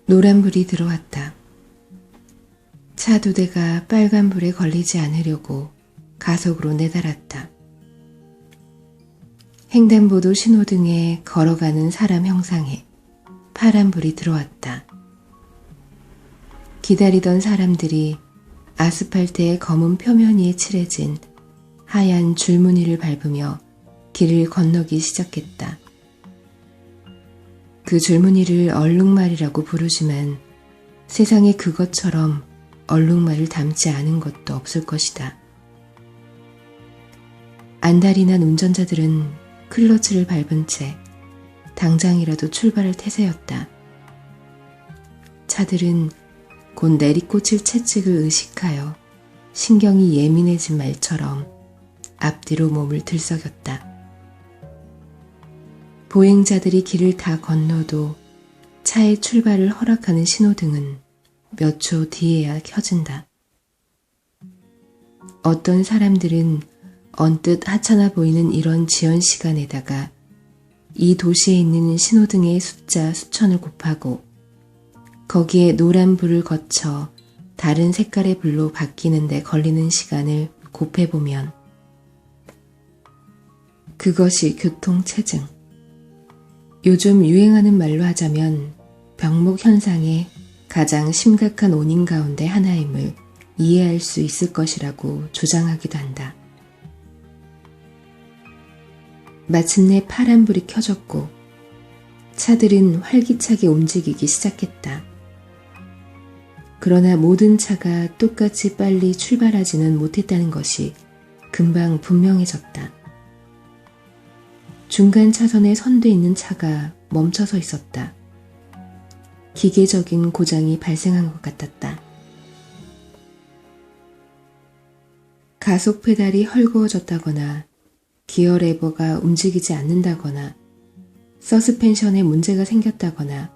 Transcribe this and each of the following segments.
노란불이 들어왔다. 차 2대가 빨간불에 걸리지 않으려고 가속으로 내달았다. 횡단보도 신호등에 걸어가는 사람 형상에 파란불이 들어왔다. 기다리던 사람들이 아스팔트의 검은 표면 위에 칠해진 하얀 줄무늬를 밟으며 길을 건너기 시작했다. 그 줄무늬를 얼룩말이라고 부르지만 세상에 그것처럼 얼룩말을 닮지 않은 것도 없을 것이다. 안달이 난 운전자들은 클러치를 밟은 채 당장이라도 출발을 태세였다. 차들은 곧 내리꽂힐 채찍을 의식하여 신경이 예민해진 말처럼 앞뒤로 몸을 들썩였다. 보행자들이 길을 다 건너도 차의 출발을 허락하는 신호등은 몇 초 뒤에야 켜진다. 어떤 사람들은 언뜻 하찮아 보이는 이런 지연 시간에다가 이 도시에 있는 신호등의 숫자 수천을 곱하고 거기에 노란 불을 거쳐 다른 색깔의 불로 바뀌는 데 걸리는 시간을 곱해보면 그것이 교통체증. 요즘 유행하는 말로 하자면 병목 현상의 가장 심각한 원인 가운데 하나임을 이해할 수 있을 것이라고 주장하기도 한다. 마침내 파란불이 켜졌고 차들은 활기차게 움직이기 시작했다. 그러나 모든 차가 똑같이 빨리 출발하지는 못했다는 것이 금방 분명해졌다. 중간 차선에 선돼 있는 차가 멈춰서 있었다. 기계적인 고장이 발생한 것 같았다. 가속 페달이 헐거워졌다거나 기어 레버가 움직이지 않는다거나 서스펜션에 문제가 생겼다거나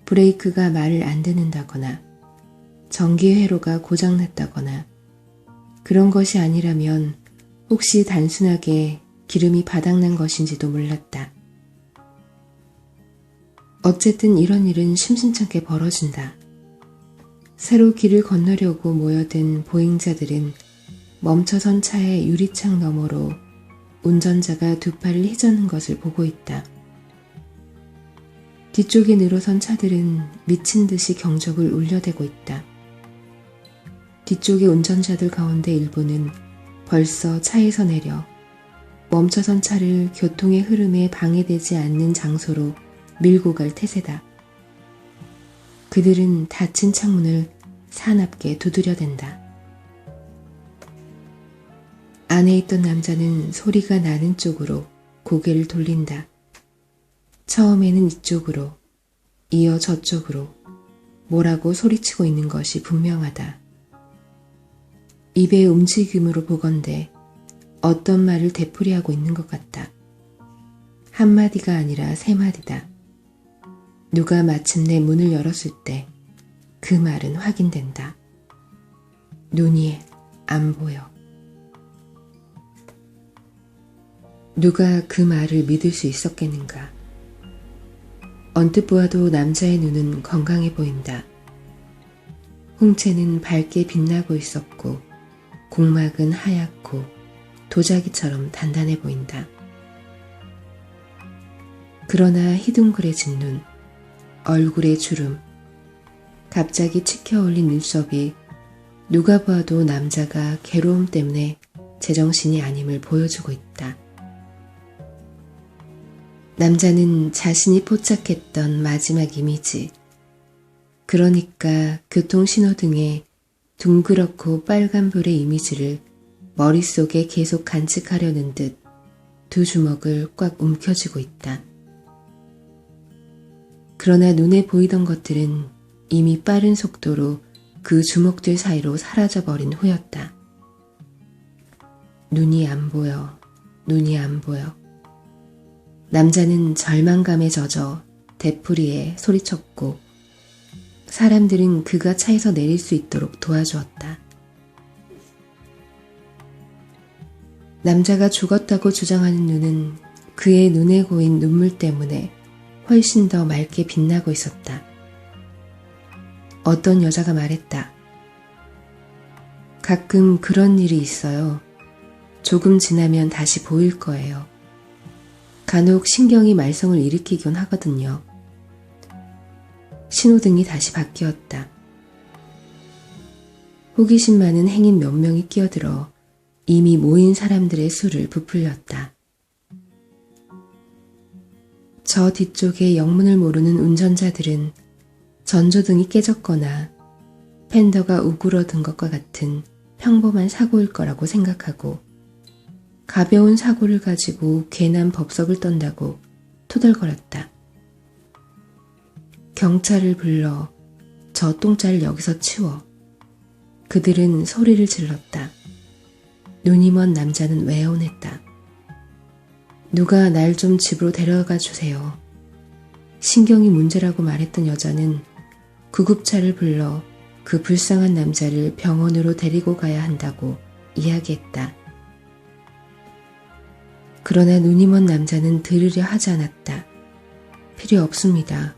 브레이크가 말을 안 듣는다거나 전기 회로가 고장났다거나 그런 것이 아니라면 혹시 단순하게 기름이 바닥난 것인지도 몰랐다. 어쨌든 이런 일은 심심찮게 벌어진다. 새로 길을 건너려고 모여든 보행자들은 멈춰선 차의 유리창 너머로 운전자가 두 팔을 휘저는 것을 보고 있다. 뒤쪽에 늘어선 차들은 미친 듯이 경적을 울려대고 있다. 뒤쪽의 운전자들 가운데 일부는 벌써 차에서 내려 멈춰선 차를 교통의 흐름에 방해되지 않는 장소로 밀고 갈 태세다. 그들은 닫힌 창문을 사납게 두드려댄다. 안에 있던 남자는 소리가 나는 쪽으로 고개를 돌린다. 처음에는 이쪽으로, 이어 저쪽으로 뭐라고 소리치고 있는 것이 분명하다. 입의 움직임으로 보건대 어떤 말을 되풀이하고 있는 것 같다. 한마디가 아니라 3마디다. 누가 마침내 문을 열었을 때 그 말은 확인된다. 눈이 안 보여. 누가 그 말을 믿을 수 있었겠는가? 언뜻 보아도 남자의 눈은 건강해 보인다. 홍채는 밝게 빛나고 있었고 곡막은 하얗고 도자기처럼 단단해 보인다. 그러나 희둥그레진 눈, 얼굴의 주름, 갑자기 치켜올린 눈썹이 누가 봐도 남자가 괴로움 때문에 제정신이 아님을 보여주고 있다. 남자는 자신이 포착했던 마지막 이미지, 그러니까 교통신호등의 둥그렇고 빨간불의 이미지를 머릿속에 계속 간직하려는 듯 두 주먹을 꽉 움켜쥐고 있다. 그러나 눈에 보이던 것들은 이미 빠른 속도로 그 주먹들 사이로 사라져버린 후였다. 눈이 안 보여, 눈이 안 보여. 남자는 절망감에 젖어 되풀이에 소리쳤고 사람들은 그가 차에서 내릴 수 있도록 도와주었다. 남자가 죽었다고 주장하는 눈은 그의 눈에 고인 눈물 때문에 훨씬 더 맑게 빛나고 있었다. 어떤 여자가 말했다. 가끔 그런 일이 있어요. 조금 지나면 다시 보일 거예요. 간혹 신경이 말썽을 일으키곤 하거든요. 신호등이 다시 바뀌었다. 호기심 많은 행인 몇 명이 끼어들어 이미 모인 사람들의 수를 부풀렸다. 저 뒤쪽에 영문을 모르는 운전자들은 전조등이 깨졌거나 팬더가 우그러든 것과 같은 평범한 사고일 거라고 생각하고 가벼운 사고를 가지고 괜한 법석을 떤다고 토덜거렸다. 경찰을 불러 저 똥자를 여기서 치워. 그들은 소리를 질렀다. 눈이 먼 남자는 외원했다. 누가 날 좀 집으로 데려가 주세요. 신경이 문제라고 말했던 여자는 구급차를 불러 그 불쌍한 남자를 병원으로 데리고 가야 한다고 이야기했다. 그러나 눈이 먼 남자는 들으려 하지 않았다. 필요 없습니다.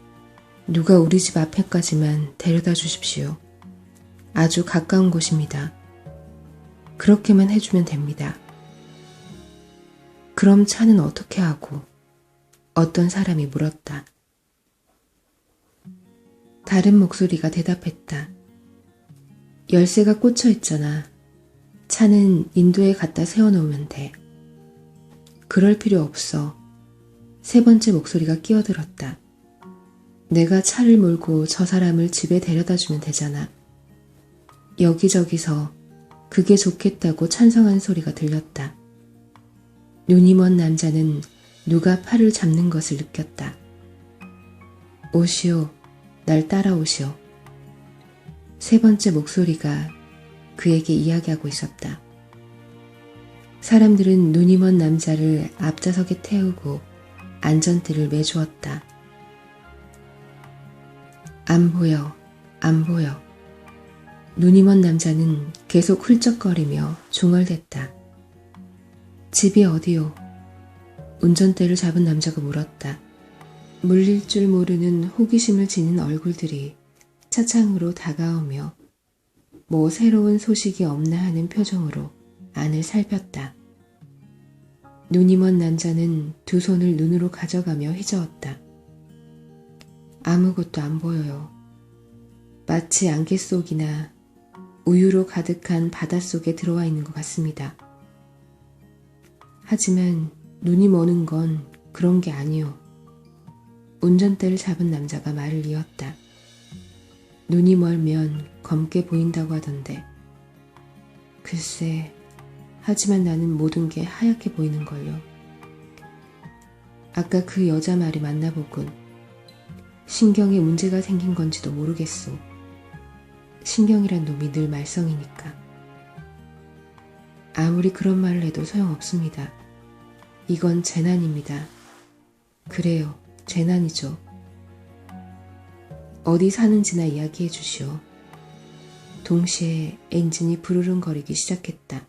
누가 우리 집 앞에까지만 데려다 주십시오. 아주 가까운 곳입니다. 그렇게만 해주면 됩니다. 그럼 차는 어떻게 하고? 어떤 사람이 물었다. 다른 목소리가 대답했다. 열쇠가 꽂혀 있잖아. 차는 인도에 갖다 세워놓으면 돼. 그럴 필요 없어. 세 번째 목소리가 끼어들었다. 내가 차를 몰고 저 사람을 집에 데려다 주면 되잖아. 여기저기서 그게 좋겠다고 찬성한 소리가 들렸다. 눈이 먼 남자는 누가 팔을 잡는 것을 느꼈다. 오시오, 날 따라오시오. 세 번째 목소리가 그에게 이야기하고 있었다. 사람들은 눈이 먼 남자를 앞좌석에 태우고 안전띠를 매주었다. 안 보여, 안 보여. 눈이 먼 남자는 계속 훌쩍거리며 중얼댔다. 집이 어디요? 운전대를 잡은 남자가 물었다. 물릴 줄 모르는 호기심을 지닌 얼굴들이 차창으로 다가오며 뭐 새로운 소식이 없나 하는 표정으로 안을 살폈다. 눈이 먼 남자는 두 손을 눈으로 가져가며 휘저었다. 아무것도 안 보여요. 마치 안개 속이나 우유로 가득한 바닷속에 들어와 있는 것 같습니다. 하지만 눈이 머는 건 그런 게 아니요. 운전대를 잡은 남자가 말을 이었다. 눈이 멀면 검게 보인다고 하던데. 글쎄, 하지만 나는 모든 게 하얗게 보이는걸요. 아까 그 여자 말이 맞나 보군. 신경에 문제가 생긴 건지도 모르겠소. 신경이란 놈이 늘 말썽이니까. 아무리 그런 말을 해도 소용없습니다. 이건 재난입니다. 그래요, 재난이죠. 어디 사는지나 이야기해 주시오. 동시에 엔진이 부르릉거리기 시작했다.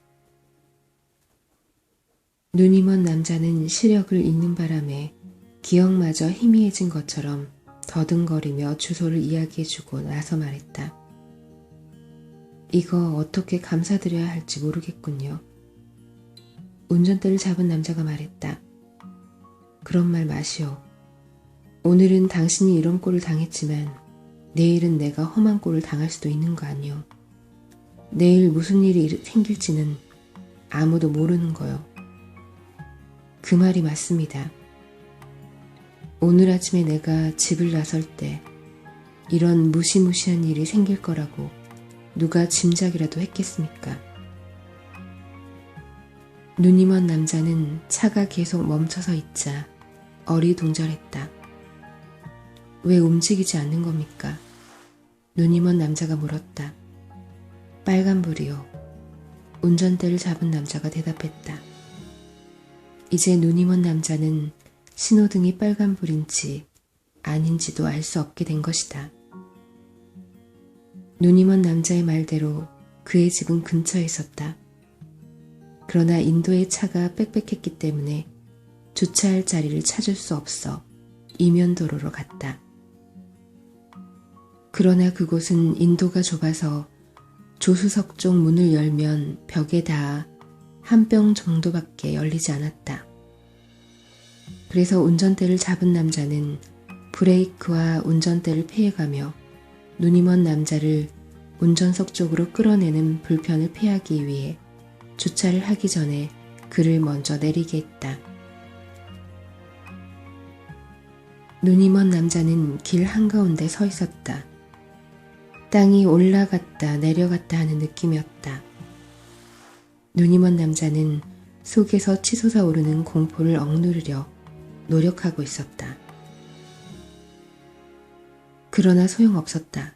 눈이 먼 남자는 시력을 잃는 바람에 기억마저 희미해진 것처럼 더듬거리며 주소를 이야기해주고 나서 말했다. 이거 어떻게 감사드려야 할지 모르겠군요. 운전대를 잡은 남자가 말했다. 그런 말 마시오. 오늘은 당신이 이런 꼴을 당했지만 내일은 내가 험한 꼴을 당할 수도 있는 거 아니오. 내일 무슨 일이 생길지는 아무도 모르는 거요. 그 말이 맞습니다. 오늘 아침에 내가 집을 나설 때 이런 무시무시한 일이 생길 거라고 누가 짐작이라도 했겠습니까? 눈이 먼 남자는 차가 계속 멈춰서 있자 어리동절했다. 왜 움직이지 않는 겁니까? 눈이 먼 남자가 물었다. 빨간불이요. 운전대를 잡은 남자가 대답했다. 이제 눈이 먼 남자는 신호등이 빨간불인지 아닌지도 알 수 없게 된 것이다. 눈이 먼 남자의 말대로 그의 집은 근처에 있었다. 그러나 인도의 차가 빽빽했기 때문에 주차할 자리를 찾을 수 없어 이면도로로 갔다. 그러나 그곳은 인도가 좁아서 조수석 쪽 문을 열면 벽에 닿아 한 뼘 정도밖에 열리지 않았다. 그래서 운전대를 잡은 남자는 브레이크와 운전대를 피해가며 눈이 먼 남자를 운전석 쪽으로 끌어내는 불편을 피하기 위해 주차를 하기 전에 그를 먼저 내리게 했다. 눈이 먼 남자는 길 한가운데 서 있었다. 땅이 올라갔다 내려갔다 하는 느낌이었다. 눈이 먼 남자는 속에서 치솟아 오르는 공포를 억누르려 노력하고 있었다. 그러나 소용없었다.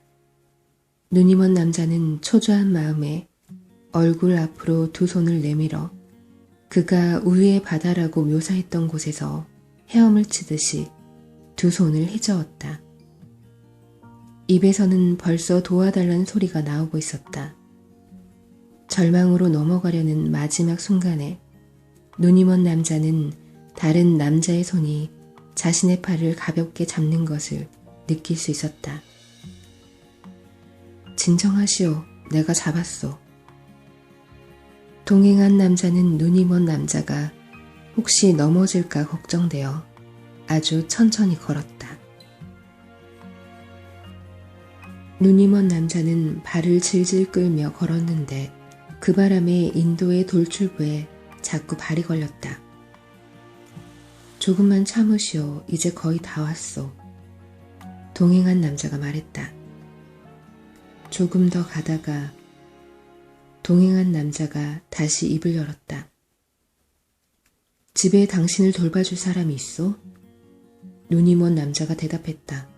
눈이 먼 남자는 초조한 마음에 얼굴 앞으로 두 손을 내밀어 그가 우유의 바다라고 묘사했던 곳에서 헤엄을 치듯이 두 손을 휘저었다. 입에서는 벌써 도와달라는 소리가 나오고 있었다. 절망으로 넘어가려는 마지막 순간에 눈이 먼 남자는 다른 남자의 손이 자신의 팔을 가볍게 잡는 것을 느낄 수 있었다. 진정하시오. 내가 잡았소. 동행한 남자는 눈이 먼 남자가 혹시 넘어질까 걱정되어 아주 천천히 걸었다. 눈이 먼 남자는 발을 질질 끌며 걸었는데 그 바람에 인도의 돌출부에 자꾸 발이 걸렸다. 조금만 참으시오. 이제 거의 다 왔소. 동행한 남자가 말했다. 조금 더 가다가 동행한 남자가 다시 입을 열었다. 집에 당신을 돌봐줄 사람이 있소? 눈이 먼 남자가 대답했다.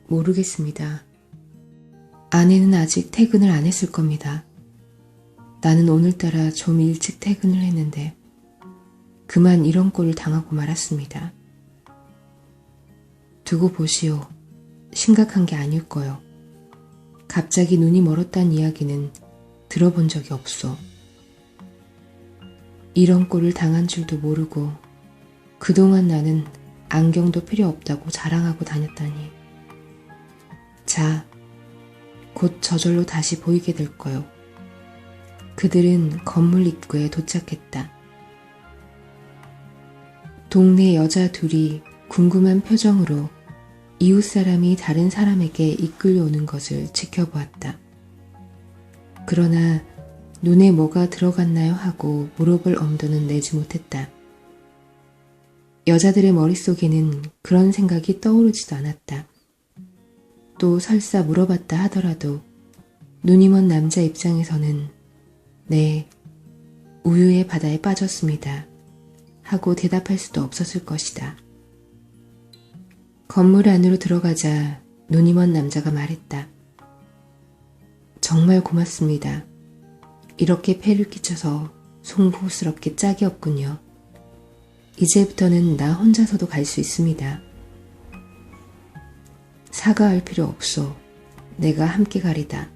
모르겠습니다. 아내는 아직 퇴근을 안 했을 겁니다. 나는 오늘따라 좀 일찍 퇴근을 했는데 그만 이런 꼴을 당하고 말았습니다. 두고 보시오. 심각한 게 아닐 거요. 갑자기 눈이 멀었다는 이야기는 들어본 적이 없소. 이런 꼴을 당한 줄도 모르고 그동안 나는 안경도 필요 없다고 자랑하고 다녔다니. 자, 곧 저절로 다시 보이게 될 거요. 그들은 건물 입구에 도착했다. 동네 여자 둘이 궁금한 표정으로 이웃 사람이 다른 사람에게 이끌려오는 것을 지켜보았다. 그러나 눈에 뭐가 들어갔나요 하고 물어볼 엄두는 내지 못했다. 여자들의 머릿속에는 그런 생각이 떠오르지도 않았다. 또 설사 물어봤다 하더라도 눈이 먼 남자 입장에서는 네, 우유의 바다에 빠졌습니다 하고 대답할 수도 없었을 것이다. 건물 안으로 들어가자 눈이 먼 남자가 말했다. 정말 고맙습니다. 이렇게 폐를 끼쳐서 송구스럽게 짝이 없군요. 이제부터는 나 혼자서도 갈 수 있습니다. 사과할 필요 없소. 내가 함께 가리다.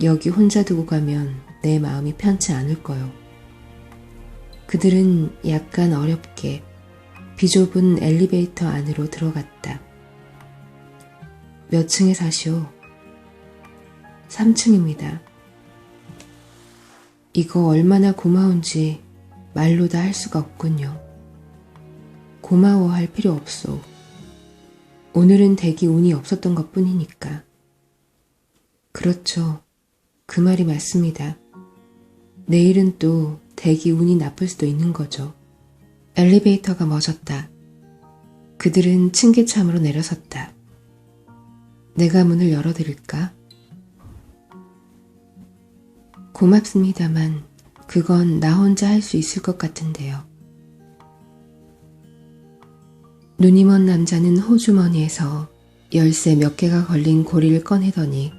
여기 혼자 두고 가면 내 마음이 편치 않을 거요. 그들은 약간 어렵게 비좁은 엘리베이터 안으로 들어갔다. 몇 층에 사시오? 3층입니다. 이거 얼마나 고마운지 말로 다 할 수가 없군요. 고마워할 필요 없소. 오늘은 대기 운이 없었던 것 뿐이니까. 그렇죠. 그 말이 맞습니다. 내일은 또 대기 운이 나쁠 수도 있는 거죠. 엘리베이터가 멎었다. 그들은 층계참으로 내려섰다. 내가 문을 열어드릴까? 고맙습니다만 그건 나 혼자 할 수 있을 것 같은데요. 눈이 먼 남자는 호주머니에서 열쇠 몇 개가 걸린 고리를 꺼내더니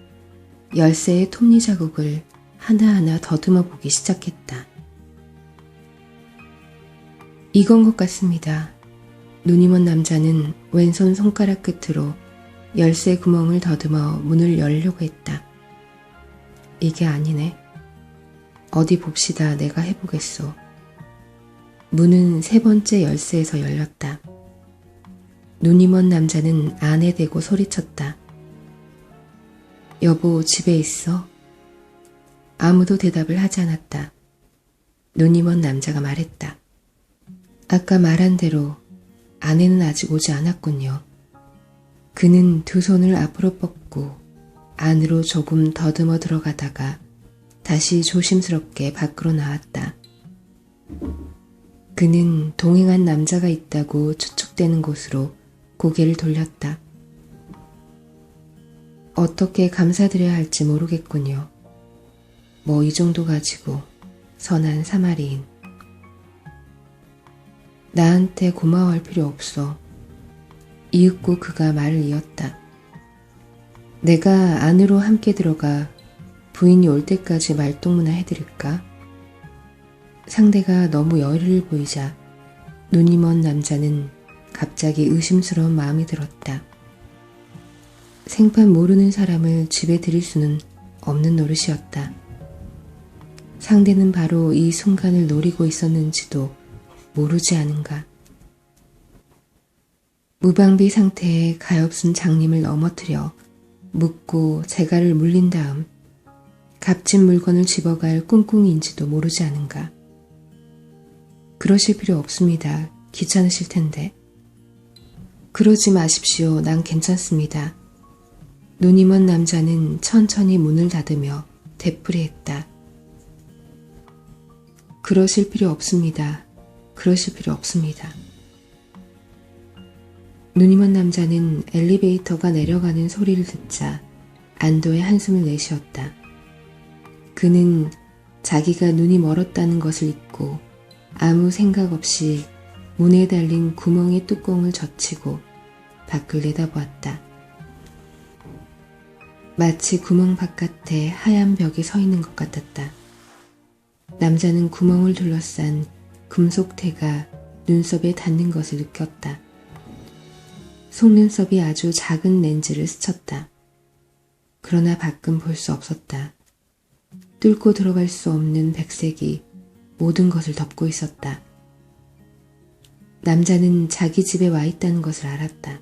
열쇠의 톱니 자국을 하나하나 더듬어 보기 시작했다. 이건 것 같습니다. 눈이 먼 남자는 왼손 손가락 끝으로 열쇠 구멍을 더듬어 문을 열려고 했다. 이게 아니네. 어디 봅시다. 내가 해보겠소. 문은 세 번째 열쇠에서 열렸다. 눈이 먼 남자는 안에 대고 소리쳤다. 여보, 집에 있어? 아무도 대답을 하지 않았다. 눈이 먼 남자가 말했다. 아까 말한 대로 아내는 아직 오지 않았군요. 그는 두 손을 앞으로 뻗고 안으로 조금 더듬어 들어가다가 다시 조심스럽게 밖으로 나왔다. 그는 동행한 남자가 있다고 추측되는 곳으로 고개를 돌렸다. 어떻게 감사드려야 할지 모르겠군요. 뭐 이 정도 가지고 선한 사마리인. 나한테 고마워할 필요 없어. 이윽고 그가 말을 이었다. 내가 안으로 함께 들어가 부인이 올 때까지 말동무나 해드릴까? 상대가 너무 열의를 보이자 눈이 먼 남자는 갑자기 의심스러운 마음이 들었다. 생판 모르는 사람을 집에 들일 수는 없는 노릇이었다. 상대는 바로 이 순간을 노리고 있었는지도 모르지 않은가. 무방비 상태의 가엾은 장님을 넘어뜨려 묶고 재갈을 물린 다음 값진 물건을 집어갈 꿍꿍이인지도 모르지 않은가. 그러실 필요 없습니다. 귀찮으실 텐데. 그러지 마십시오. 난 괜찮습니다. 눈이 먼 남자는 천천히 문을 닫으며 되풀이했다. 그러실 필요 없습니다. 그러실 필요 없습니다. 눈이 먼 남자는 엘리베이터가 내려가는 소리를 듣자 안도의 한숨을 내쉬었다. 그는 자기가 눈이 멀었다는 것을 잊고 아무 생각 없이 문에 달린 구멍의 뚜껑을 젖히고 밖을 내다보았다. 마치 구멍 바깥에 하얀 벽이 서 있는 것 같았다. 남자는 구멍을 둘러싼 금속테가 눈썹에 닿는 것을 느꼈다. 속눈썹이 아주 작은 렌즈를 스쳤다. 그러나 밖은 볼 수 없었다. 뚫고 들어갈 수 없는 백색이 모든 것을 덮고 있었다. 남자는 자기 집에 와 있다는 것을 알았다.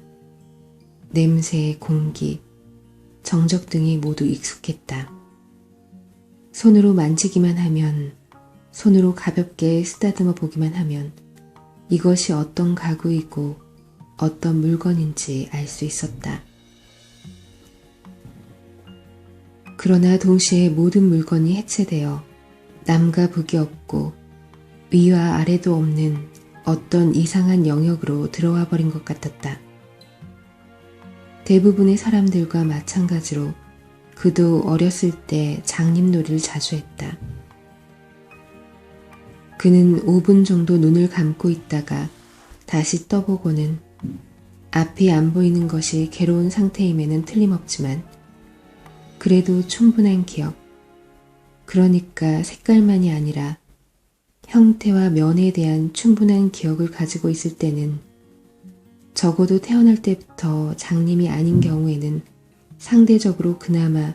냄새, 공기, 정적 등이 모두 익숙했다. 손으로 만지기만 하면, 손으로 가볍게 쓰다듬어 보기만 하면 이것이 어떤 가구이고 어떤 물건인지 알 수 있었다. 그러나 동시에 모든 물건이 해체되어 남과 북이 없고 위와 아래도 없는 어떤 이상한 영역으로 들어와 버린 것 같았다. 대부분의 사람들과 마찬가지로 그도 어렸을 때 장님놀이를 자주 했다. 그는 5분 정도 눈을 감고 있다가 다시 떠보고는 앞이 안 보이는 것이 괴로운 상태임에는 틀림없지만 그래도 충분한 기억, 그러니까 색깔만이 아니라 형태와 면에 대한 충분한 기억을 가지고 있을 때는 적어도 태어날 때부터 장님이 아닌 경우에는 상대적으로 그나마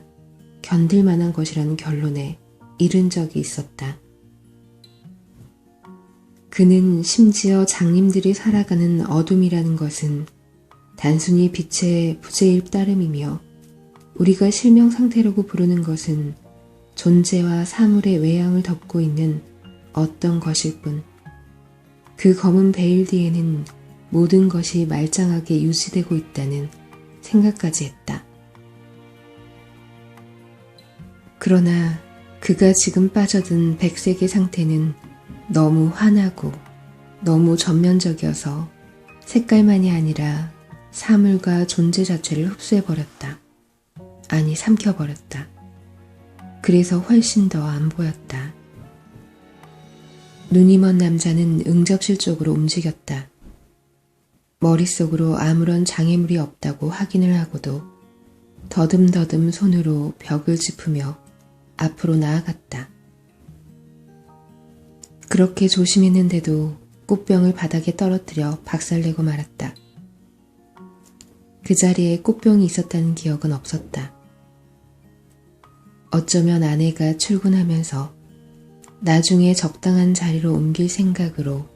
견딜 만한 것이라는 결론에 이른 적이 있었다. 그는 심지어 장님들이 살아가는 어둠이라는 것은 단순히 빛의 부재일 따름이며 우리가 실명 상태라고 부르는 것은 존재와 사물의 외양을 덮고 있는 어떤 것일 뿐, 그 검은 베일 뒤에는 모든 것이 말짱하게 유지되고 있다는 생각까지 했다. 그러나 그가 지금 빠져든 백색의 상태는 너무 환하고 너무 전면적이어서 색깔만이 아니라 사물과 존재 자체를 흡수해버렸다. 아니, 삼켜버렸다. 그래서 훨씬 더 안 보였다. 눈이 먼 남자는 응접실 쪽으로 움직였다. 머릿속으로 아무런 장애물이 없다고 확인을 하고도 더듬더듬 손으로 벽을 짚으며 앞으로 나아갔다. 그렇게 조심했는데도 꽃병을 바닥에 떨어뜨려 박살내고 말았다. 그 자리에 꽃병이 있었다는 기억은 없었다. 어쩌면 아내가 출근하면서 나중에 적당한 자리로 옮길 생각으로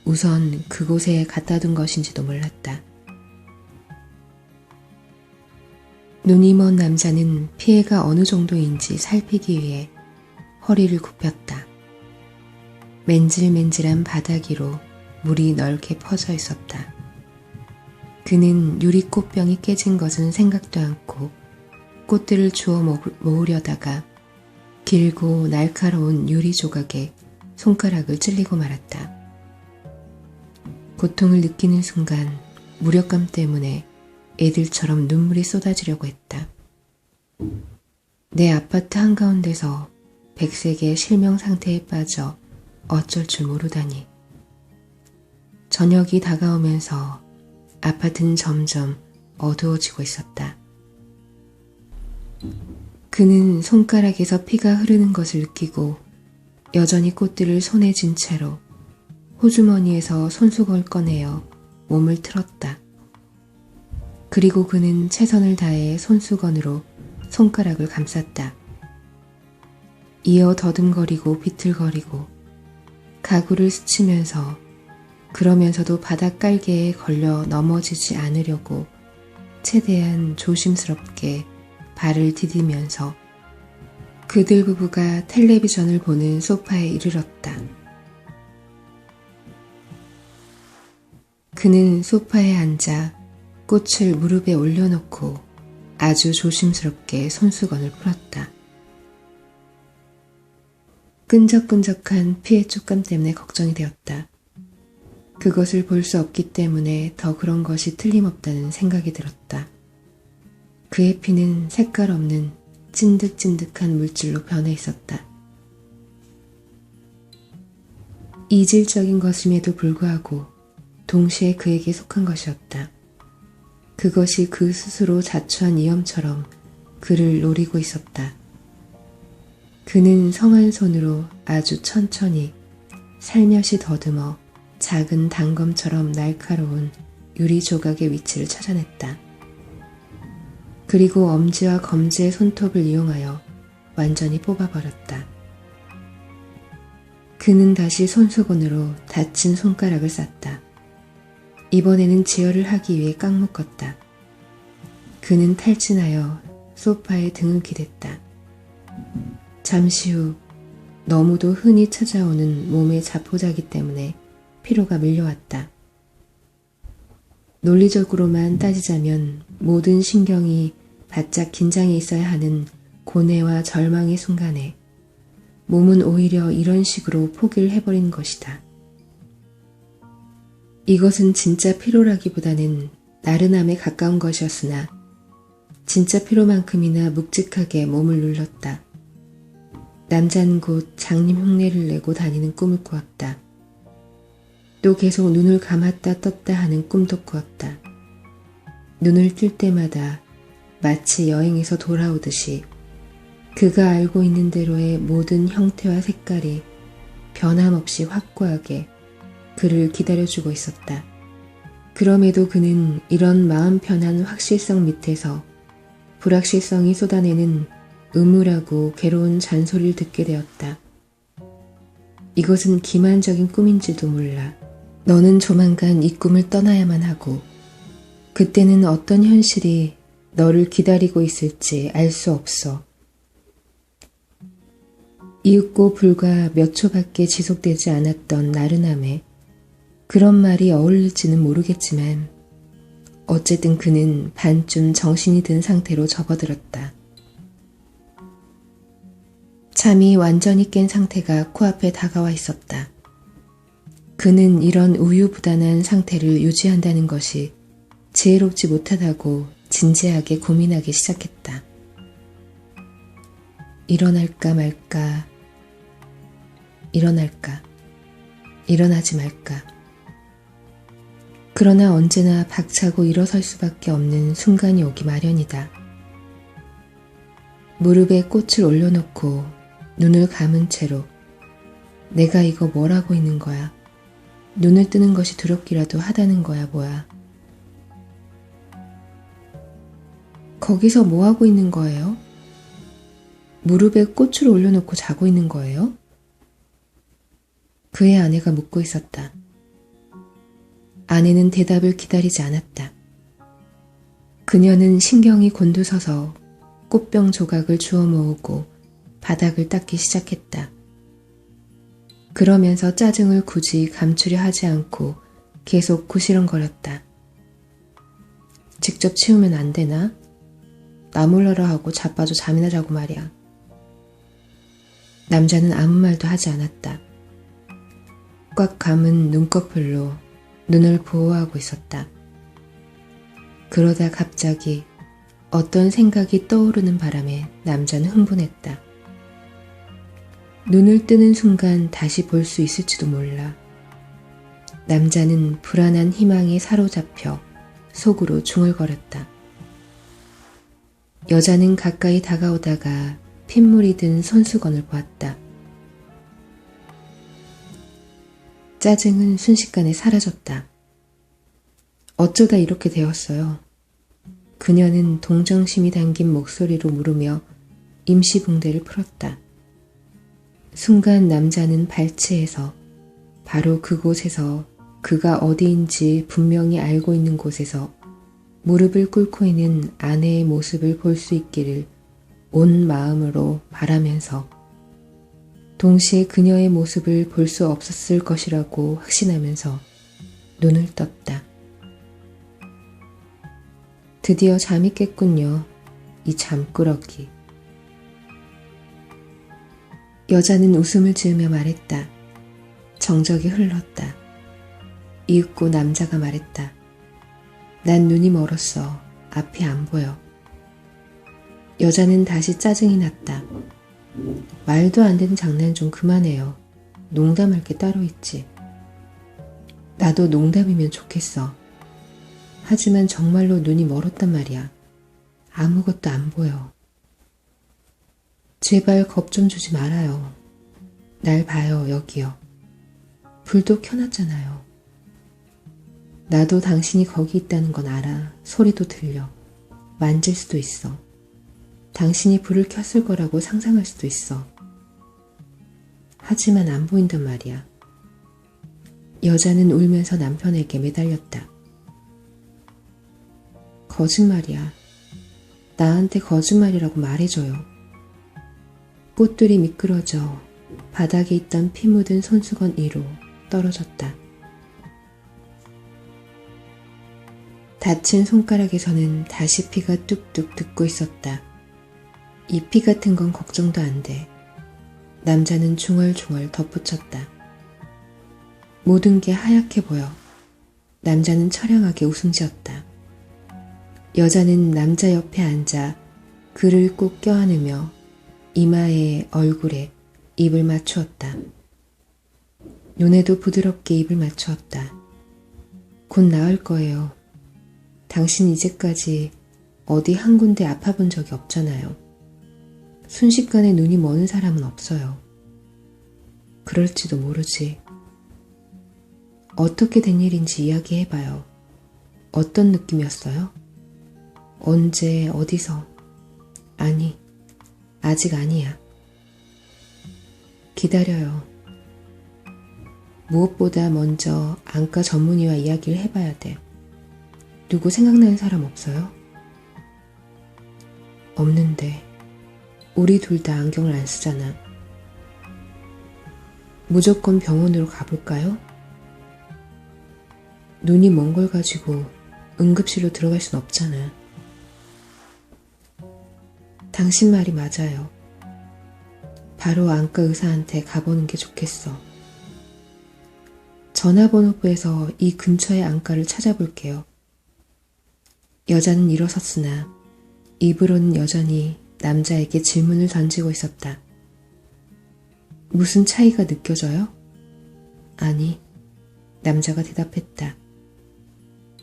우선 그곳에 갖다 둔 것인지도 몰랐다. 눈이 먼 남자는 피해가 어느 정도인지 살피기 위해 허리를 굽혔다. 맨질맨질한 바닥 위로 물이 넓게 퍼져 있었다. 그는 유리 꽃병이 깨진 것은 생각도 않고 꽃들을 주워 모으려다가 길고 날카로운 유리 조각에 손가락을 찔리고 말았다. 고통을 느끼는 순간 무력감 때문에 애들처럼 눈물이 쏟아지려고 했다. 내 아파트 한가운데서 백색의 실명 상태에 빠져 어쩔 줄 모르다니. 저녁이 다가오면서 아파트는 점점 어두워지고 있었다. 그는 손가락에서 피가 흐르는 것을 느끼고 여전히 꽃들을 손에 쥔 채로 호주머니에서 손수건을 꺼내어 몸을 틀었다. 그리고 그는 최선을 다해 손수건으로 손가락을 감쌌다. 이어 더듬거리고 비틀거리고 가구를 스치면서 그러면서도 바닥 깔개에 걸려 넘어지지 않으려고 최대한 조심스럽게 발을 디디면서 그들 부부가 텔레비전을 보는 소파에 이르렀다. 그는 소파에 앉아 꽃을 무릎에 올려놓고 아주 조심스럽게 손수건을 풀었다. 끈적끈적한 피의 촉감 때문에 걱정이 되었다. 그것을 볼 수 없기 때문에 더 그런 것이 틀림없다는 생각이 들었다. 그의 피는 색깔 없는 찐득찐득한 물질로 변해 있었다. 이질적인 것임에도 불구하고 동시에 그에게 속한 것이었다. 그것이 그 스스로 자초한 위험처럼 그를 노리고 있었다. 그는 성한 손으로 아주 천천히 살며시 더듬어 작은 단검처럼 날카로운 유리 조각의 위치를 찾아냈다. 그리고 엄지와 검지의 손톱을 이용하여 완전히 뽑아버렸다. 그는 다시 손수건으로 다친 손가락을 쌌다. 이번에는 제어를 하기 위해 깡묶었다. 그는 탈진하여 소파에 등을 기댔다. 잠시 후 너무도 흔히 찾아오는 몸의 자포자기 때문에 피로가 밀려왔다. 논리적으로만 따지자면 모든 신경이 바짝 긴장해 있어야 하는 고뇌와 절망의 순간에 몸은 오히려 이런 식으로 포기를 해버린 것이다. 이것은 진짜 피로라기보다는 나른함에 가까운 것이었으나 진짜 피로만큼이나 묵직하게 몸을 눌렀다. 남자는 곧 장님 흉내를 내고 다니는 꿈을 꾸었다. 또 계속 눈을 감았다 떴다 하는 꿈도 꾸었다. 눈을 뜰 때마다 마치 여행에서 돌아오듯이 그가 알고 있는 대로의 모든 형태와 색깔이 변함없이 확고하게 그를 기다려주고 있었다. 그럼에도 그는 이런 마음 편한 확실성 밑에서 불확실성이 쏟아내는 음울하고 괴로운 잔소리를 듣게 되었다. 이것은 기만적인 꿈인지도 몰라. 너는 조만간 이 꿈을 떠나야만 하고 그때는 어떤 현실이 너를 기다리고 있을지 알 수 없어. 이윽고 불과 몇 초밖에 지속되지 않았던 나른함에 그런 말이 어울릴지는 모르겠지만 어쨌든 그는 반쯤 정신이 든 상태로 접어들었다. 잠이 완전히 깬 상태가 코앞에 다가와 있었다. 그는 이런 우유부단한 상태를 유지한다는 것이 지혜롭지 못하다고 진지하게 고민하기 시작했다. 일어날까 말까, 일어날까, 일어나지 말까. 그러나 언제나 박차고 일어설 수밖에 없는 순간이 오기 마련이다. 무릎에 꽃을 올려놓고 눈을 감은 채로 내가 이거 뭘 하고 있는 거야? 눈을 뜨는 것이 두렵기라도 하다는 거야, 뭐야? 거기서 뭐 하고 있는 거예요? 무릎에 꽃을 올려놓고 자고 있는 거예요? 그의 아내가 묻고 있었다. 아내는 대답을 기다리지 않았다. 그녀는 신경이 곤두서서 꽃병 조각을 주워 모으고 바닥을 닦기 시작했다. 그러면서 짜증을 굳이 감추려 하지 않고 계속 구시렁거렸다. 직접 치우면 안 되나? 나 몰라라 하고 자빠져 잠이나 자고 말이야. 남자는 아무 말도 하지 않았다. 꽉 감은 눈꺼풀로 눈을 보호하고 있었다. 그러다 갑자기 어떤 생각이 떠오르는 바람에 남자는 흥분했다. 눈을 뜨는 순간 다시 볼 수 있을지도 몰라. 남자는 불안한 희망에 사로잡혀 속으로 중얼거렸다. 여자는 가까이 다가오다가 핏물이 든 손수건을 보았다. 짜증은 순식간에 사라졌다. 어쩌다 이렇게 되었어요? 그녀는 동정심이 담긴 목소리로 물으며 임시붕대를 풀었다. 순간 남자는 발치해서 바로 그곳에서 그가 어디인지 분명히 알고 있는 곳에서 무릎을 꿇고 있는 아내의 모습을 볼 수 있기를 온 마음으로 바라면서 동시에 그녀의 모습을 볼 수 없었을 것이라고 확신하면서 눈을 떴다. 드디어 잠이 깼군요. 이 잠꾸러기. 여자는 웃음을 지으며 말했다. 정적이 흘렀다. 이윽고 남자가 말했다. 난 눈이 멀었어. 앞이 안 보여. 여자는 다시 짜증이 났다. 말도 안 되는 장난 좀 그만해요. 농담할 게 따로 있지. 나도 농담이면 좋겠어. 하지만 정말로 눈이 멀었단 말이야. 아무것도 안 보여. 제발 겁 좀 주지 말아요. 날 봐요, 여기요. 불도 켜놨잖아요. 나도 당신이 거기 있다는 건 알아. 소리도 들려. 만질 수도 있어. 당신이 불을 켰을 거라고 상상할 수도 있어. 하지만 안 보인단 말이야. 여자는 울면서 남편에게 매달렸다. 거짓말이야. 나한테 거짓말이라고 말해줘요. 꽃들이 미끄러져 바닥에 있던 피 묻은 손수건 위로 떨어졌다. 다친 손가락에서는 다시 피가 뚝뚝 듣고 있었다. 이 피 같은 건 걱정도 안 돼. 남자는 중얼중얼 덧붙였다. 모든 게 하얗게 보여. 남자는 처량하게 웃음 지었다. 여자는 남자 옆에 앉아 그를 꼭 껴안으며 이마에 얼굴에 입을 맞추었다. 눈에도 부드럽게 입을 맞추었다. 곧 나을 거예요. 당신 이제까지 어디 한 군데 아파본 적이 없잖아요. 순식간에 눈이 머는 사람은 없어요. 그럴지도 모르지. 어떻게 된 일인지 이야기해봐요. 어떤 느낌이었어요? 언제, 어디서? 아니, 아직 아니야. 기다려요. 무엇보다 먼저 안과 전문의와 이야기를 해봐야 돼. 누구 생각나는 사람 없어요? 없는데 우리 둘 다 안경을 안 쓰잖아. 무조건 병원으로 가볼까요? 눈이 먼 걸 가지고 응급실로 들어갈 순 없잖아. 당신 말이 맞아요. 바로 안과 의사한테 가보는 게 좋겠어. 전화번호부에서 이 근처의 안과를 찾아볼게요. 여자는 일어섰으나 입으로는 여전히 남자에게 질문을 던지고 있었다. 무슨 차이가 느껴져요? 아니, 남자가 대답했다.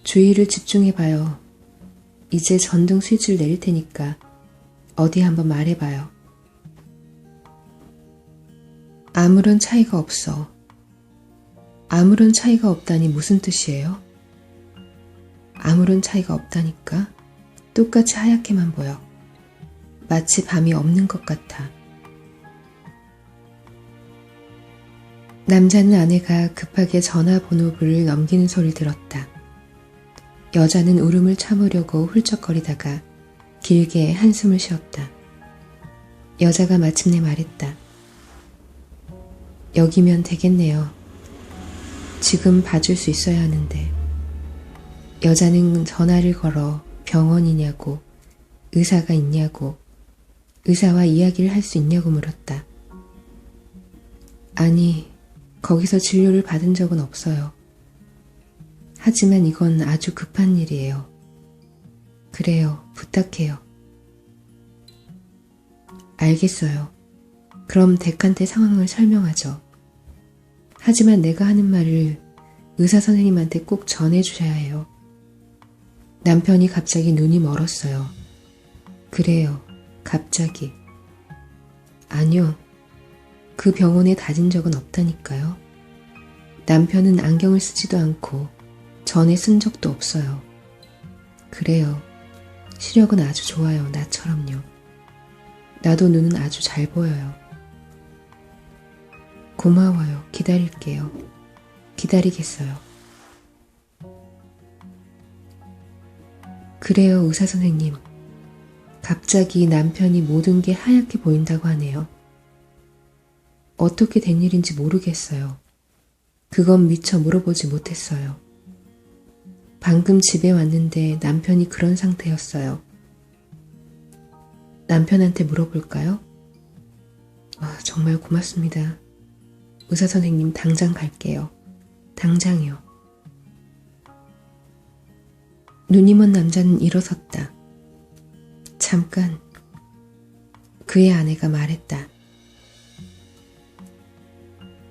주의를 집중해봐요. 이제 전등 스위치를 내릴 테니까 어디 한번 말해봐요. 아무런 차이가 없어. 아무런 차이가 없다니 무슨 뜻이에요? 아무런 차이가 없다니까? 똑같이 하얗게만 보여. 마치 밤이 없는 것 같아. 남자는 아내가 급하게 전화번호부를 넘기는 소리를 들었다. 여자는 울음을 참으려고 훌쩍거리다가 길게 한숨을 쉬었다. 여자가 마침내 말했다. 여기면 되겠네요. 지금 봐줄 수 있어야 하는데. 여자는 전화를 걸어 병원이냐고, 의사가 있냐고, 의사와 이야기를 할 수 있냐고 물었다. 아니, 거기서 진료를 받은 적은 없어요. 하지만 이건 아주 급한 일이에요. 그래요, 부탁해요. 알겠어요. 그럼 덱한테 상황을 설명하죠. 하지만 내가 하는 말을 의사 선생님한테 꼭 전해주셔야 해요. 남편이 갑자기 눈이 멀었어요. 그래요, 갑자기. 아니요, 그 병원에 다진 적은 없다니까요. 남편은 안경을 쓰지도 않고 전에 쓴 적도 없어요. 그래요, 시력은 아주 좋아요, 나처럼요. 나도 눈은 아주 잘 보여요. 고마워요. 기다릴게요. 기다리겠어요. 그래요, 의사 선생님. 갑자기 남편이 모든 게 하얗게 보인다고 하네요. 어떻게 된 일인지 모르겠어요. 그건 미처 물어보지 못했어요. 방금 집에 왔는데 남편이 그런 상태였어요. 남편한테 물어볼까요? 정말 고맙습니다. 의사 선생님, 당장 갈게요. 당장이요. 눈이 먼 남자는 일어섰다. 잠깐. 그의 아내가 말했다.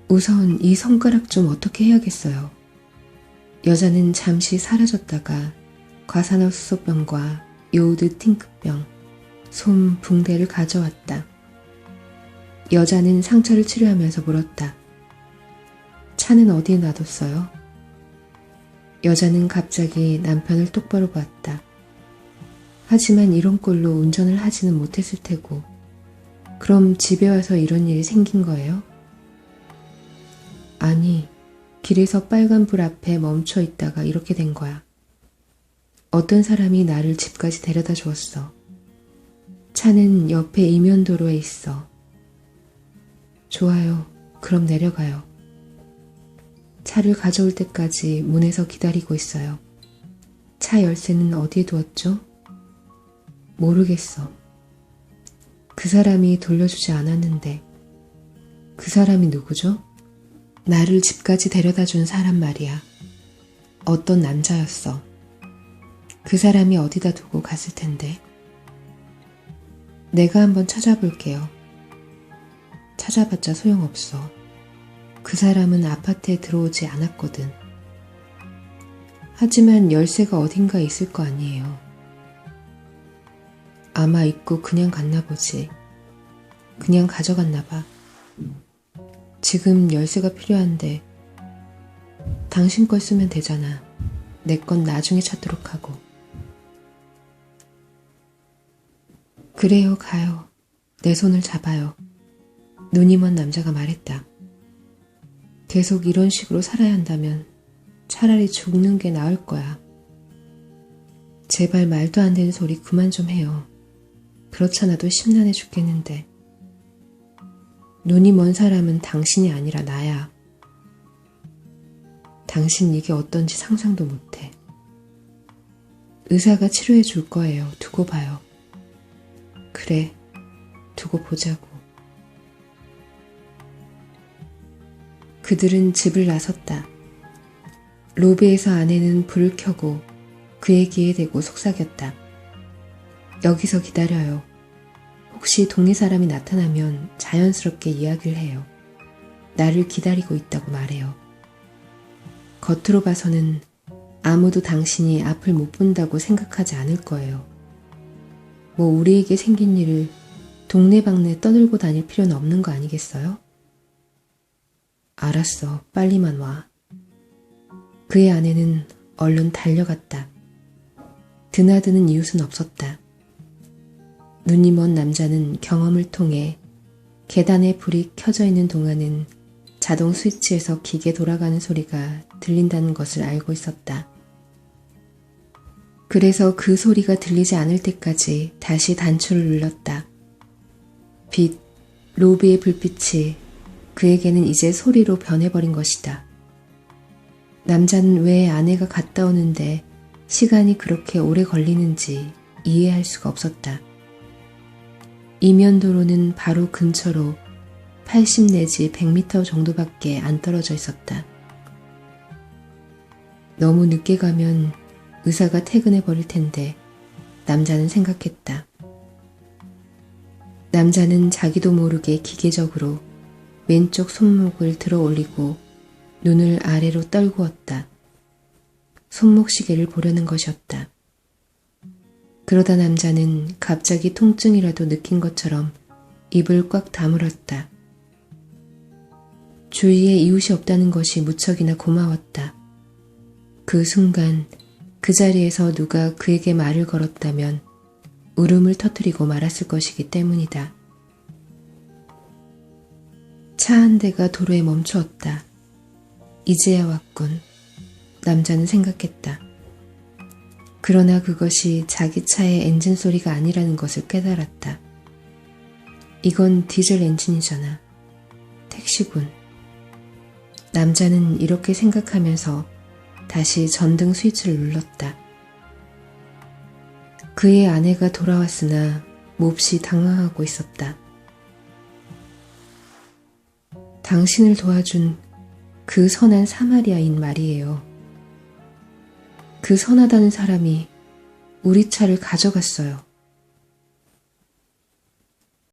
우선 이 손가락 좀 어떻게 해야겠어요. 여자는 잠시 사라졌다가 과산화수소병과 요오드 팅크병, 솜 붕대를 가져왔다. 여자는 상처를 치료하면서 물었다. 차는 어디에 놔뒀어요? 여자는 갑자기 남편을 똑바로 봤다. 하지만 이런 꼴로 운전을 하지는 못했을 테고, 그럼 집에 와서 이런 일이 생긴 거예요? 아니, 길에서 빨간 불 앞에 멈춰 있다가 이렇게 된 거야. 어떤 사람이 나를 집까지 데려다 주었어. 차는 옆에 이면도로에 있어. 좋아요. 그럼 내려가요. 차를 가져올 때까지 문에서 기다리고 있어요. 차 열쇠는 어디에 두었죠? 모르겠어. 그 사람이 돌려주지 않았는데. 그 사람이 누구죠? 나를 집까지 데려다 준 사람 말이야. 어떤 남자였어. 그 사람이 어디다 두고 갔을 텐데. 내가 한번 찾아볼게요. 찾아봤자 소용없어. 그 사람은 아파트에 들어오지 않았거든. 하지만 열쇠가 어딘가 있을 거 아니에요. 아마 있고 그냥 갔나 보지. 그냥 가져갔나 봐. 지금 열쇠가 필요한데 당신 걸 쓰면 되잖아. 내 건 나중에 찾도록 하고. 그래요, 가요. 내 손을 잡아요. 눈이 먼 남자가 말했다. 계속 이런 식으로 살아야 한다면 차라리 죽는 게 나을 거야. 제발 말도 안 되는 소리 그만 좀 해요. 그렇잖아도 심란해 죽겠는데. 눈이 먼 사람은 당신이 아니라 나야. 당신 이게 어떤지 상상도 못해. 의사가 치료해 줄 거예요. 두고 봐요. 그래, 두고 보자고. 그들은 집을 나섰다. 로비에서 아내는 불을 켜고 그의 귀에 대고 속삭였다. 여기서 기다려요. 혹시 동네 사람이 나타나면 자연스럽게 이야기를 해요. 나를 기다리고 있다고 말해요. 겉으로 봐서는 아무도 당신이 앞을 못 본다고 생각하지 않을 거예요. 뭐 우리에게 생긴 일을 동네방네 떠들고 다닐 필요는 없는 거 아니겠어요? 알았어, 빨리만 와. 그의 아내는 얼른 달려갔다. 드나드는 이웃은 없었다. 눈이 먼 남자는 경험을 통해 계단에 불이 켜져 있는 동안은 자동 스위치에서 기계 돌아가는 소리가 들린다는 것을 알고 있었다. 그래서 그 소리가 들리지 않을 때까지 다시 단추를 눌렀다. 빛, 로비의 불빛이 그에게는 이제 소리로 변해버린 것이다. 남자는 왜 아내가 갔다 오는데 시간이 그렇게 오래 걸리는지 이해할 수가 없었다. 이면도로는 바로 근처로 80 내지 100m 정도밖에 안 떨어져 있었다. 너무 늦게 가면 의사가 퇴근해 버릴 텐데 남자는 생각했다. 남자는 자기도 모르게 기계적으로 왼쪽 손목을 들어 올리고 눈을 아래로 떨구었다. 손목시계를 보려는 것이었다. 그러다 남자는 갑자기 통증이라도 느낀 것처럼 입을 꽉 다물었다. 주위에 이웃이 없다는 것이 무척이나 고마웠다. 그 순간 그 자리에서 누가 그에게 말을 걸었다면 울음을 터뜨리고 말았을 것이기 때문이다. 차 한 대가 도로에 멈추었다. 이제야 왔군. 남자는 생각했다. 그러나 그것이 자기 차의 엔진 소리가 아니라는 것을 깨달았다. 이건 디젤 엔진이잖아. 택시군. 남자는 이렇게 생각하면서 다시 전등 스위치를 눌렀다. 그의 아내가 돌아왔으나 몹시 당황하고 있었다. 당신을 도와준 그 선한 사마리아인 말이에요. 그 선하다는 사람이 우리 차를 가져갔어요.